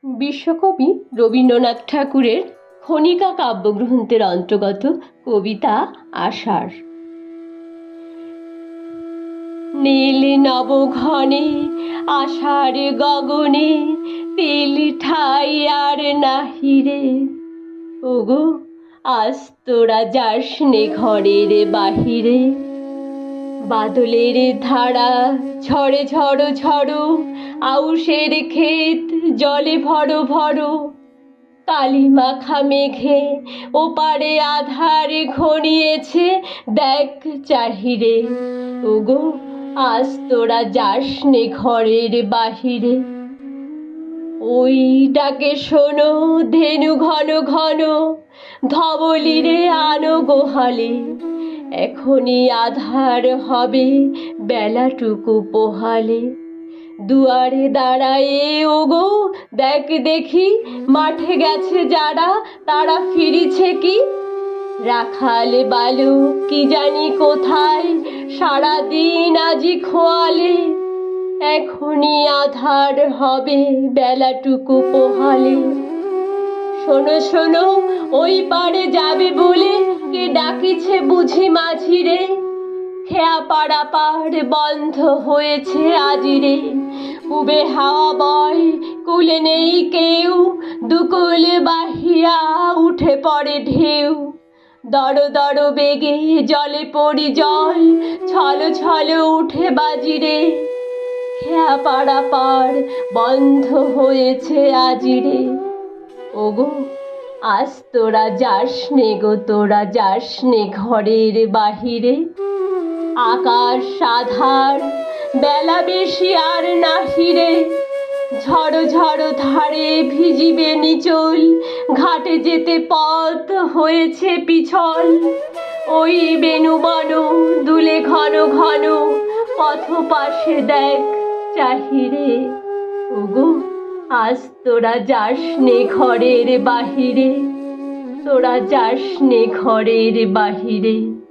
বিশ্বকবি রবীন্দ্রনাথ ঠাকুরের খনিকা কাব্যগ্রন্থের অন্তর্গত কবিতা আষাঢ়। নীল নবঘনে আষাঢ় গগনে তেল ঠাই আর নাহিরে। ওগো আজ তোরা যাস নে ঘরের বাহিরে। বাদলের ধারা ঝড়ে ঝড়ো ঝড়ো, আউশের ক্ষেত জলে ভরো ভরো। কালি মাখা মেঘে ওপারে আধার ঘনিয়েছে, দেখ চাহিরে। ওগো আজ তোরা যাস নে ঘরের বাহিরে। ওই ডাকে শোনো ধেনু ঘন ঘন, ধবলিরে আনো গোহালে। এখনই আধার হবে বেলাটুকু পোহালে। দুয়ারে দাঁড়ায়ে ওগো দেখ দেখি, মাঠে গেছে যারা তারা ফিরিছে কি। রাখাল বালক কি জানি কোথায়, সারাদিন আজি খোয়ালে। এখনই আধার হবে বেলাটুকু পোহালে। শোনো শোনো ওই পারে যাবে বলে কে ডাকিছে বুঝি মাঝিরে। খেয়া পাড়া পাড় বন্ধ হয়েছে আজিরে। উবে হাওয়া বয় কুলে নেই কেউ, দুকুল বাহিয়া উঠে পড়ে ঢেউ। দড় দড় বেগে জলে পড়ি জল, ছলো ছলো উঠে বাজিরে। খেয়া পাড়া পাড় বন্ধ হয়েছে আজিরে। ওগো আজ তোরা যাস নে গো, তোরা যাস নে ঘরের বাহিরে। আকাশ আধার বেলা বেশি আর নাহিরে। ঝড়ো ঝড়ো ধারে ভিজিবে নিচল, ঘাটে যেতে পথ হয়েছে পিছল। ওই বেণুবন দুলে ঘন ঘন, পথ পাশে দেখ চাহিরে। ওগো আজ তোরা যাস নে ঘরের বাহিরে। তোরা যাস নে ঘরের বাহিরে।